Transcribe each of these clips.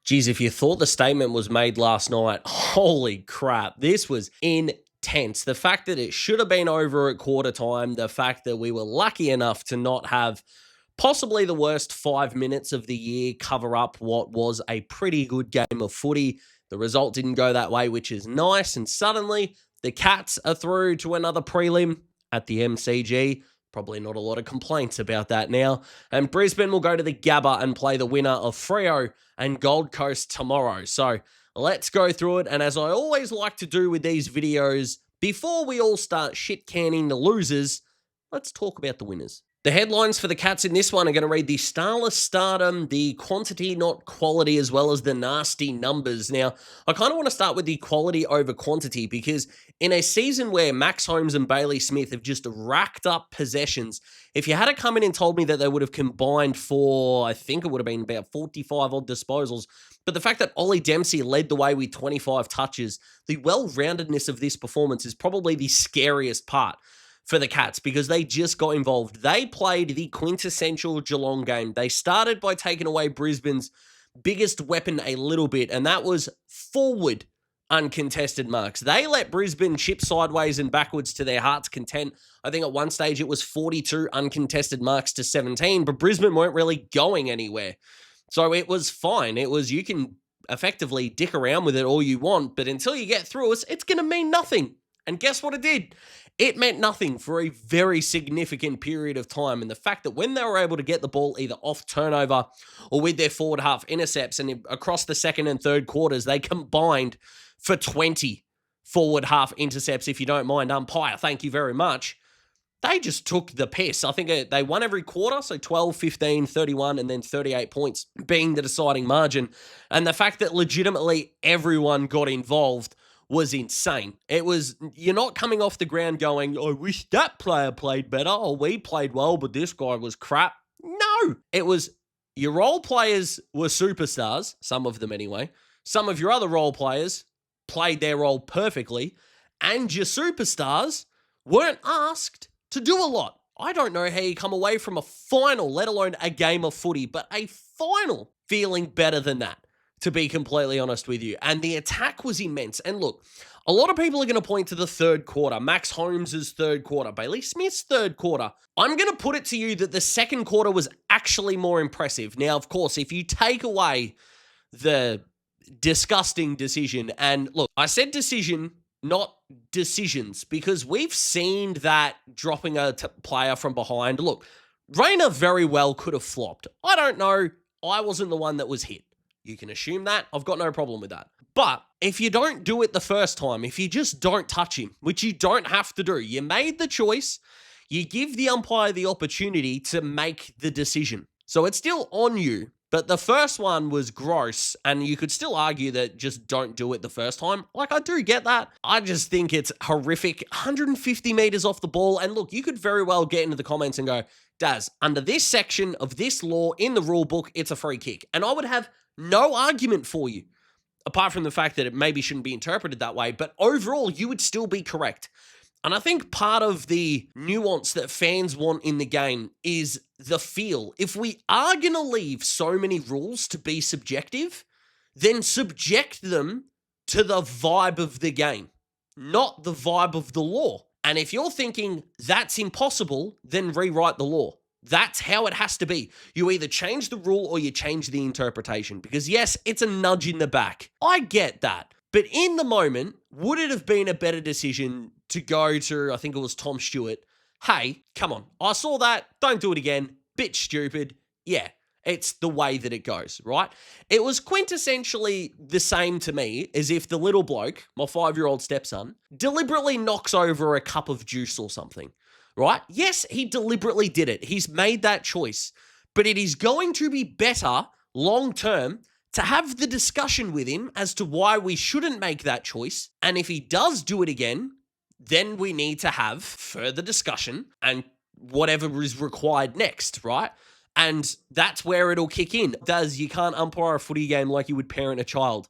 Geez, if you thought the statement was made last night, holy crap, this was intense. The fact that it should have been over at quarter time, the fact that we were lucky enough to not have possibly the worst 5 minutes of the year cover up what was a pretty good game of footy. The result didn't go that way, which is nice. And suddenly the Cats are through to another prelim at the MCG. Probably not a lot of complaints about that now. And Brisbane will go to the Gabba and play the winner of Freo and Gold Coast tomorrow. So let's go through it. And as I always like to do with these videos, before we all start shit-canning the losers, let's talk about the winners. The headlines for the Cats in this one are going to read the starless stardom, the quantity, not quality, as well as the nasty numbers. Now, I kind of want to start with the quality over quantity because in a season where Max Holmes and Bailey Smith have just racked up possessions, if you had come in and told me that they would have combined for, I think it would have been about 45 odd disposals, but the fact that Ollie Dempsey led the way with 25 touches, the well-roundedness of this performance is probably the scariest part for the Cats because they just got involved. They played the quintessential Geelong game. They started by taking away Brisbane's biggest weapon a little bit, and that was forward uncontested marks. They let Brisbane chip sideways and backwards to their heart's content. I think at one stage it was 42 uncontested marks to 17, but Brisbane weren't really going anywhere. So it was fine. It was, you can effectively dick around with it all you want, but until you get through us, it's going to mean nothing. And guess what it did? It meant nothing for a very significant period of time. And the fact that when they were able to get the ball either off turnover or with their forward half intercepts, and across the second and third quarters, they combined for 20 forward half intercepts, if you don't mind, umpire, thank you very much. They just took the piss. I think they won every quarter, so 12, 15, 31, and then 38 points being the deciding margin. And the fact that legitimately everyone got involved was insane. It was, you're not coming off the ground going, I wish that player played better, or we played well, but this guy was crap. No, it was your role players were superstars, some of them anyway. Some of your other role players played their role perfectly, and your superstars weren't asked to do a lot. I don't know how you come away from a final, let alone a game of footy, but a final feeling better than that, to be completely honest with you. And the attack was immense. And look, a lot of people are going to point to the third quarter, Max Holmes' third quarter, Bailey Smith's third quarter. I'm going to put it to you that the second quarter was actually more impressive. Now, of course, if you take away the disgusting decision, and look, I said decision, not decisions, because we've seen that dropping a player from behind. Look, Rayner very well could have flopped. I don't know. I wasn't the one that was hit. You can assume that. I've got no problem with that. But if you don't do it the first time, if you just don't touch him, which you don't have to do, you made the choice, you give the umpire the opportunity to make the decision. So it's still on you. But the first one was gross, and you could still argue that just don't do it the first time. Like, I do get that. I just think it's horrific. 150 meters off the ball. And look, you could very well get into the comments and go, Daz, under this section of this law in the rule book, it's a free kick. And I would have no argument for you, apart from the fact that it maybe shouldn't be interpreted that way. But overall, you would still be correct. And I think part of the nuance that fans want in the game is the feel. If we are going to leave so many rules to be subjective, then subject them to the vibe of the game, not the vibe of the law. And if you're thinking that's impossible, then rewrite the law. That's how it has to be. You either change the rule or you change the interpretation. Because yes, it's a nudge in the back. I get that. But in the moment, would it have been a better decision to go to, I think it was Tom Stewart, hey, come on, I saw that, don't do it again, bit stupid. Yeah, it's the way that it goes, right? It was quintessentially the same to me as if the little bloke, my 5-year-old stepson, deliberately knocks over a cup of juice or something. Right? Yes, he deliberately did it. He's made that choice. But it is going to be better long-term to have the discussion with him as to why we shouldn't make that choice. And if he does do it again, then we need to have further discussion and whatever is required next, right? And that's where it'll kick in. You can't umpire a footy game like you would parent a child.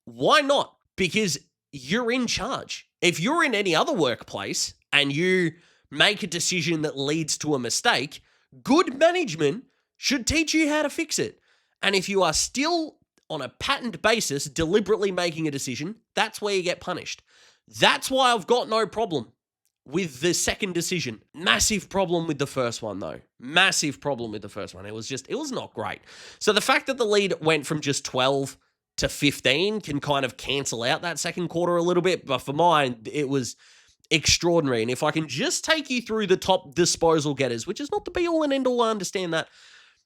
Why not? Because you're in charge. If you're in any other workplace and you make a decision that leads to a mistake, good management should teach you how to fix it. And if you are still on a patterned basis, deliberately making a decision, that's where you get punished. That's why I've got no problem with the second decision. Massive problem with the first one, though. Massive problem with the first one. It was not great. So the fact that the lead went from just 12 to 15 can kind of cancel out that second quarter a little bit. But for mine, it was extraordinary. And if I can just take you through the top disposal getters, which is not the be all and end all, I understand that.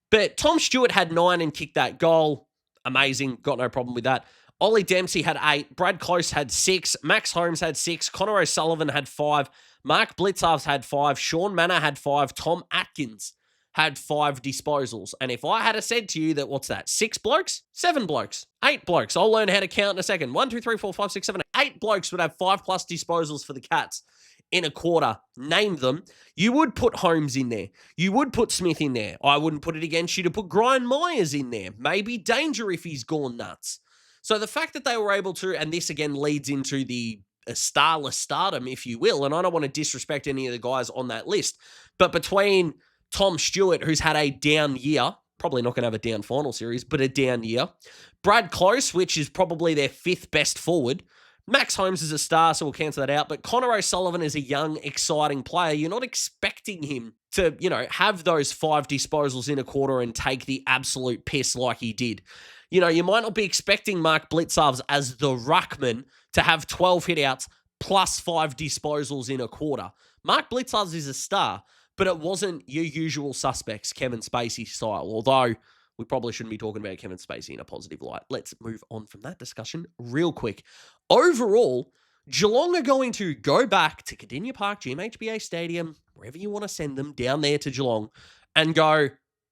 But Tom Stewart had 9 and kicked that goal. Amazing. Got no problem with that. Ollie Dempsey had 8. Brad Close had 6. Max Holmes had 6. Connor O'Sullivan had 5. Mark Blitzarves had 5. Sean Manor had 5. Tom Atkins had 5 disposals. And if I had said to you that, what's that, 6 blokes? 7 blokes? 8 blokes? I'll learn how to count in a second. 1, 2, 3, 4, 5, 6, 7, 8 blokes would have 5+ disposals for the Cats in a quarter. Name them. You would put Holmes in there. You would put Smith in there. I wouldn't put it against you to put Brian Myers in there. Maybe Danger if he's gone nuts. So the fact that they were able to, and this again leads into the starless stardom, if you will, and I don't want to disrespect any of the guys on that list, but between Tom Stewart, who's had a down year, probably not going to have a down final series, but a down year, Brad Close, which is probably their 5th best forward, Max Holmes is a star, so we'll cancel that out, but Connor O'Sullivan is a young, exciting player. You're not expecting him to, have those 5 disposals in a quarter and take the absolute piss like he did. You might not be expecting Mark Blitzarves as the ruckman to have 12 hitouts plus 5 disposals in a quarter. Mark Blitzarves is a star, but it wasn't your usual suspects, Kevin Spacey style, although we probably shouldn't be talking about Kevin Spacey in a positive light. Let's move on from that discussion real quick. Overall, Geelong are going to go back to Cardinia Park, GMHBA Stadium, wherever you want to send them, down there to Geelong, and go,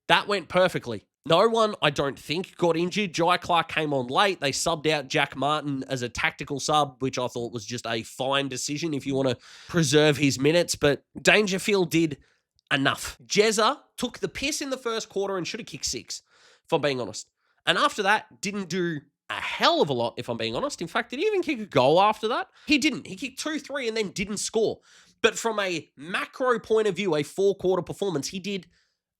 that went perfectly. No one, I don't think, got injured. Jai Clark came on late. They subbed out Jack Martin as a tactical sub, which I thought was just a fine decision if you want to preserve his minutes. But Dangerfield did enough. Jezza took the piss in the first quarter and should have kicked 6, if I'm being honest. And after that, didn't do a hell of a lot, if I'm being honest. In fact, did he even kick a goal after that? He didn't. He kicked 2, 3, and then didn't score. But from a macro point of view, a 4-quarter performance, he did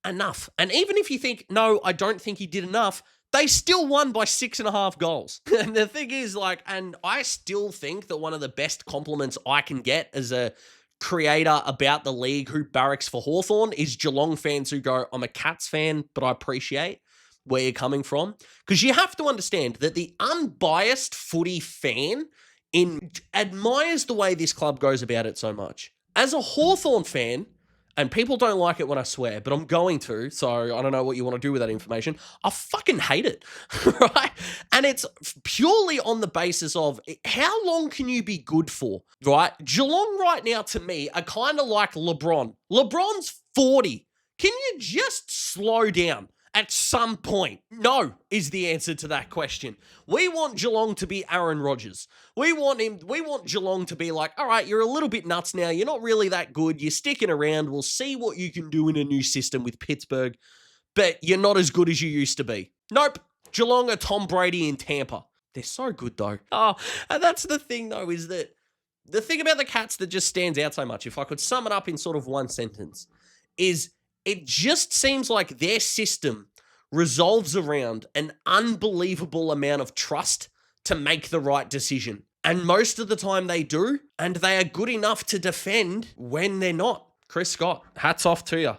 enough. And even if you think, no, I don't think he did enough, they still won by 6.5 goals. And the thing is, and I still think that one of the best compliments I can get as a creator about the league who barracks for Hawthorn is Geelong fans who go, I'm a Cats fan, but I appreciate where you're coming from. Because you have to understand that the unbiased footy fan admires the way this club goes about it so much. As a Hawthorn fan, and people don't like it when I swear, but I'm going to, so I don't know what you want to do with that information. I fucking hate it, right? And it's purely on the basis of how long can you be good for, right? Geelong right now, to me, are kind of like LeBron. LeBron's 40. Can you just slow down at some point? No is the answer to that question. We want Geelong to be Aaron Rodgers. We want Geelong to be like, all right, you're a little bit nuts now. You're not really that good. You're sticking around. We'll see what you can do in a new system with Pittsburgh, but you're not as good as you used to be. Nope. Geelong are Tom Brady in Tampa. They're so good though. Oh, and that's the thing though, is that the thing about the Cats that just stands out so much, if I could sum it up in sort of one sentence, is it just seems like their system resolves around an unbelievable amount of trust to make the right decision. And most of the time they do, and they are good enough to defend when they're not. Chris Scott, hats off to you.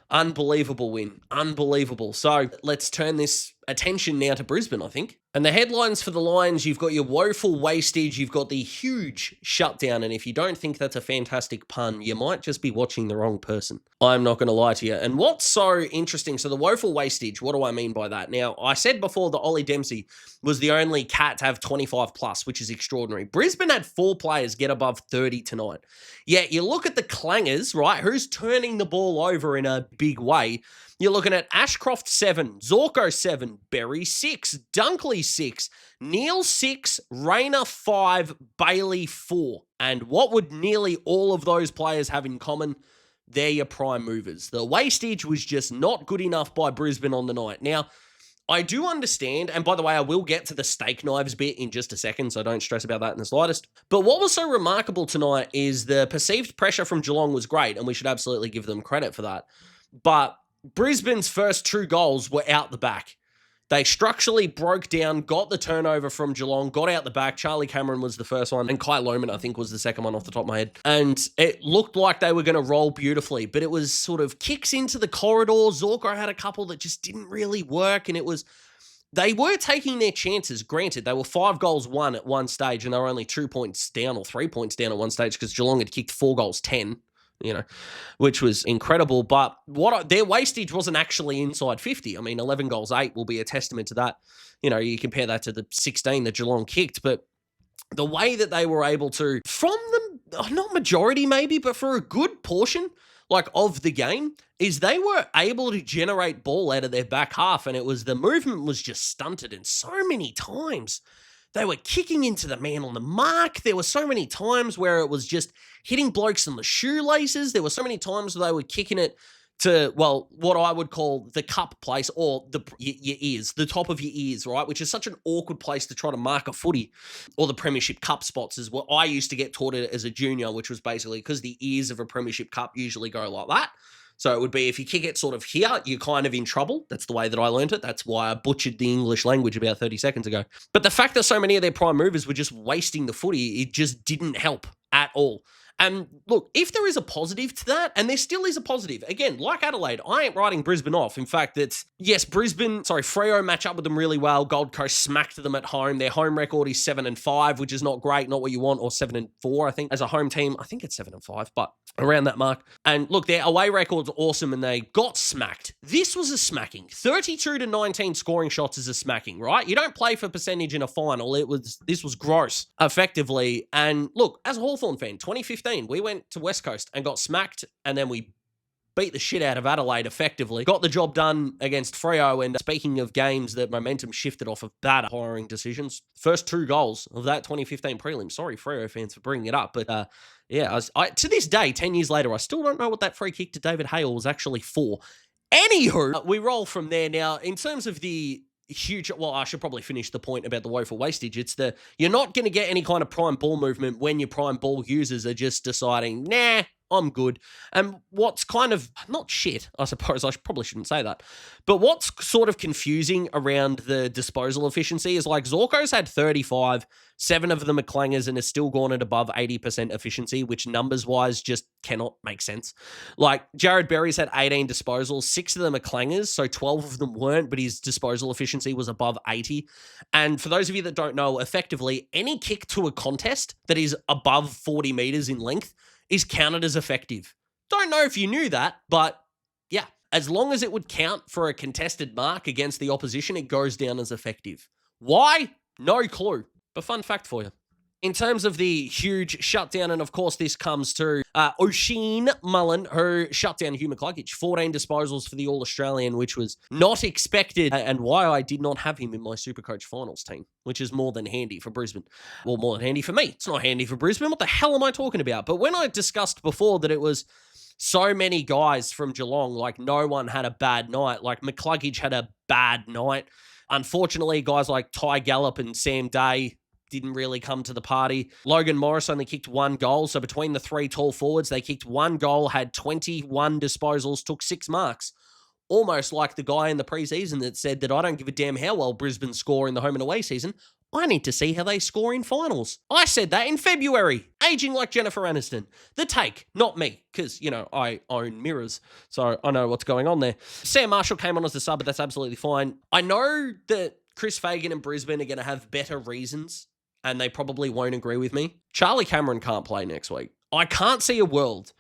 Unbelievable win. Unbelievable. So let's turn this attention now to Brisbane, I think. And the headlines for the Lions, you've got your woeful wastage, you've got the huge shutdown, and if you don't think that's a fantastic pun, you might just be watching the wrong person. I'm not going to lie to you. And what's so interesting, so the woeful wastage, what do I mean by that? Now, I said before that Ollie Dempsey was the only Cat to have 25 plus, which is extraordinary. Brisbane had 4 players get above 30 tonight. Yet you look at the clangers, right? Who's turning the ball over in a big way? You're looking at Ashcroft 7, Zorko 7, Berry 6, Dunkley 6, Neil 6, Rayner 5, Bailey 4. And what would nearly all of those players have in common? They're your prime movers. The wastage was just not good enough by Brisbane on the night. Now, I do understand, and by the way, I will get to the steak knives bit in just a second, so don't stress about that in the slightest. But what was so remarkable tonight is the perceived pressure from Geelong was great, and we should absolutely give them credit for that. But Brisbane's first 2 goals were out the back. They structurally broke down, got the turnover from Geelong, got out the back. Charlie Cameron was the first one, and Kai Lohmann, I think, was the second one off the top of my head. And it looked like they were going to roll beautifully, but it was sort of kicks into the corridor. Zorko had a couple that just didn't really work, and it was... They were taking their chances. Granted, they were 5 goals won at one stage, and they were only 2 points down or 3 points down at one stage because Geelong had kicked 4 goals 10. Which was incredible. But their wastage wasn't actually inside 50. I mean, 11 goals 8 will be a testament to that. You compare that to the 16 that Geelong kicked, but the way that they were able to, from the, not majority maybe, but for a good portion, of the game, is they were able to generate ball out of their back half, and the movement was just stunted, and so many times they were kicking into the man on the mark. There were so many times where it was just hitting blokes on the shoelaces. There were so many times where they were kicking it to, what I would call the cup place, or your ears, the top of your ears, right? Which is such an awkward place to try to mark a footy, or the Premiership Cup spots is what I used to get taught it as a junior, which was basically because the ears of a Premiership Cup usually go like that. So it would be if you kick it sort of here, you're kind of in trouble. That's the way that I learned it. That's why I butchered the English language about 30 seconds ago. But the fact that so many of their prime movers were just wasting the footy, it just didn't help at all. And look, if there is a positive to that, and there still is a positive, again, like Adelaide, I ain't writing Brisbane off. In fact, Freo match up with them really well. Gold Coast smacked them at home. Their home record is 7-5, which is not great, not what you want, or 7-4, I think. As a home team, I think it's 7-5, but around that mark. And look, their away record's awesome, and they got smacked. This was a smacking. 32-19 scoring shots is a smacking, right? You don't play for percentage in a final. This was gross, effectively. And look, as a Hawthorn fan, 2015, we went to West Coast and got smacked, and then we beat the shit out of Adelaide effectively. Got the job done against Freo, and speaking of games that momentum shifted off of bad hiring decisions, first 2 goals of that 2015 prelim. Sorry, Freo fans, for bringing it up, but to this day, 10 years later, I still don't know what that free kick to David Hale was actually for. Anywho, we roll from there. Now, in terms of the huge, I should probably finish the point about the woeful wastage. You're not going to get any kind of prime ball movement when your prime ball users are just deciding, nah, I'm good. And what's kind of, not shit, I suppose, probably shouldn't say that, but what's sort of confusing around the disposal efficiency is Zorko's had 35, 7 of them are clangers, and has still gone at above 80% efficiency, which numbers-wise just cannot make sense. Jared Berry's had 18 disposals, 6 of them are clangers, so 12 of them weren't, but his disposal efficiency was above 80. And for those of you that don't know, effectively, any kick to a contest that is above 40 meters in length is counted as effective. Don't know if you knew that, but yeah, as long as it would count for a contested mark against the opposition, it goes down as effective. Why? No clue. But fun fact for you. In terms of the huge shutdown, and of course this comes to Oisin Mullen, who shut down Hugh McCluggage. 14 disposals for the All-Australian, which was not expected, and why I did not have him in my Supercoach finals team, which is more than handy for Brisbane. Well, more than handy for me. It's not handy for Brisbane. What the hell am I talking about? But when I discussed before that it was so many guys from Geelong, no one had a bad night. McCluggage had a bad night. Unfortunately, guys like Ty Gallop and Sam Day didn't really come to the party. Logan Morris only kicked 1 goal, so between the 3 tall forwards, they kicked 1 goal, had 21 disposals, took 6 marks. Almost like the guy in the preseason that said that I don't give a damn how well Brisbane score in the home and away season. I need to see how they score in finals. I said that in February, aging like Jennifer Aniston. The take, not me, because, I own mirrors, so I know what's going on there. Sam Marshall came on as the sub, but that's absolutely fine. I know that Chris Fagan and Brisbane are going to have better reasons, and they probably won't agree with me. Charlie Cameron can't play next week. I can't see a world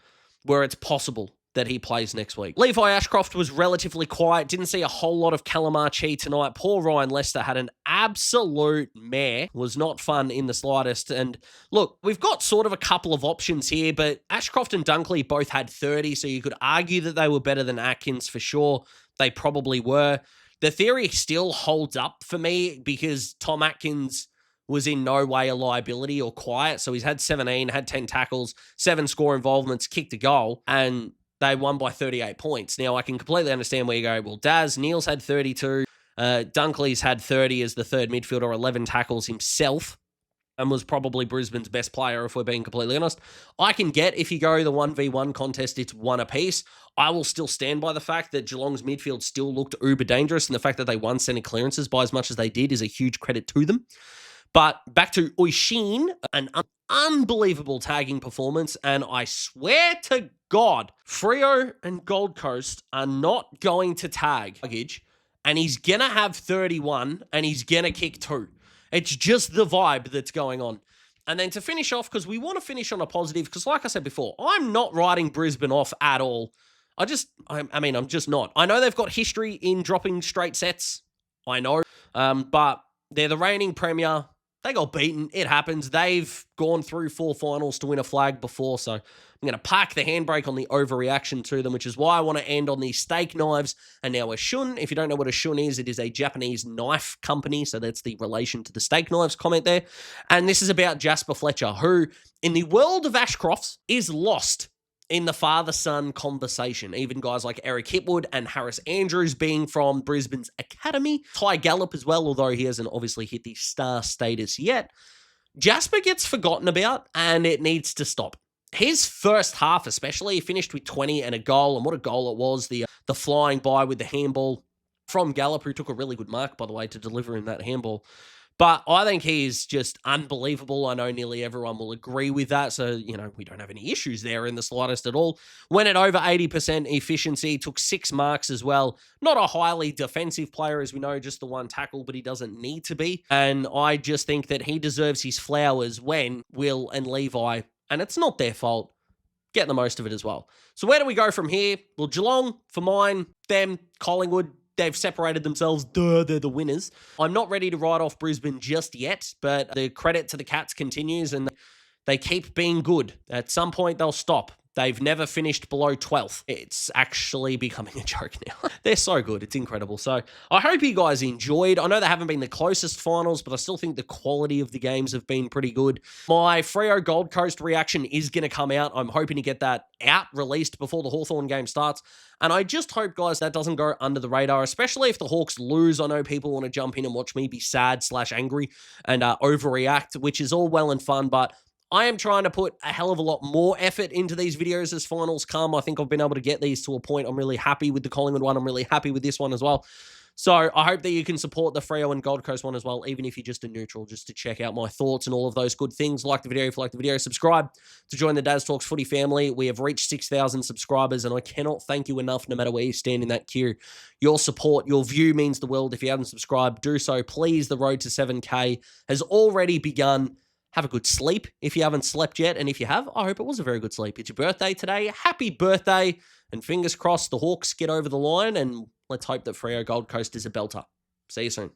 where it's possible that he plays next week. Levi Ashcroft was relatively quiet. Didn't see a whole lot of Calamarchi tonight. Poor Ryan Lester had an absolute mare. Was not fun in the slightest. And look, we've got sort of a couple of options here, but Ashcroft and Dunkley both had 30, so you could argue that they were better than Atkins for sure. They probably were. The theory still holds up for me because Tom Atkins was in no way a liability or quiet. So he's had 17, had 10 tackles, 7 score involvements, kicked a goal, and they won by 38 points. Now, I can completely understand where you go, well, Neil's had 32. Dunkley's had 30 as the third midfielder, 11 tackles himself. and was probably Brisbane's best player, if we're being completely honest. I can get if you go the 1v1 contest, it's one apiece. I will still stand by the fact that Geelong's midfield still looked uber dangerous, and the fact that they won centre clearances by as much as they did is a huge credit to them. But back to Oishin, an unbelievable tagging performance, and I swear to God, Freo and Gold Coast are not going to tag, and he's going to have 31, and he's going to kick 2. It's just the vibe that's going on. And then to finish off, because we want to finish on a positive, because like I said before, I'm not writing Brisbane off at all. I'm just not. I know they've got history in dropping straight sets. I know. But they're the reigning premier. They got beaten. It happens. They've gone through 4 finals to win a flag before, so I'm going to park the handbrake on the overreaction to them, which is why I want to end on these steak knives. And now a shun. If you don't know what a shun is, it is a Japanese knife company, so that's the relation to the steak knives comment there. And this is about Jasper Fletcher, who, in the world of Ashcrofts, is lost in the father-son conversation. Even guys like Eric Hipwood and Harris Andrews being from Brisbane's academy. Ty Gallup as well, although he hasn't obviously hit the star status yet. Jasper gets forgotten about, and it needs to stop. His first half especially, he finished with 20 and a goal, and what a goal it was. The flying by with the handball from Gallup, who took a really good mark, by the way, to deliver in that handball. But I think he's just unbelievable. I know nearly everyone will agree with that. So, we don't have any issues there in the slightest at all. Went at over 80% efficiency, took 6 marks as well. Not a highly defensive player, as we know, just the 1 tackle, but he doesn't need to be. And I just think that he deserves his flowers when Will and Levi, and it's not their fault, get the most of it as well. So where do we go from here? Well, Geelong, for mine, them, Collingwood, they've separated themselves. They're the winners. I'm not ready to write off Brisbane just yet, but the credit to the Cats continues, and they keep being good. At some point, they'll stop. They've never finished below 12th. It's actually becoming a joke now. They're so good. It's incredible. So I hope you guys enjoyed. I know they haven't been the closest finals, but I still think the quality of the games have been pretty good. My Freo Gold Coast reaction is going to come out. I'm hoping to get that out, released before the Hawthorn game starts. And I just hope, guys, that doesn't go under the radar, especially if the Hawks lose. I know people want to jump in and watch me be sad/angry and overreact, which is all well and fun, but I am trying to put a hell of a lot more effort into these videos as finals come. I think I've been able to get these to a point. I'm really happy with the Collingwood one. I'm really happy with this one as well. So I hope that you can support the Freo and Gold Coast one as well, even if you're just a neutral, just to check out my thoughts and all of those good things. Like the video if you like the video. Subscribe to join the Daz Talks Footy family. We have reached 6,000 subscribers, and I cannot thank you enough, no matter where you stand in that queue. Your support, your view means the world. If you haven't subscribed, do so. Please, the road to 7K has already begun. Have a good sleep if you haven't slept yet. And if you have, I hope it was a very good sleep. It's your birthday today. Happy birthday. And fingers crossed the Hawks get over the line. And let's hope that Freo Gold Coast is a belter. See you soon.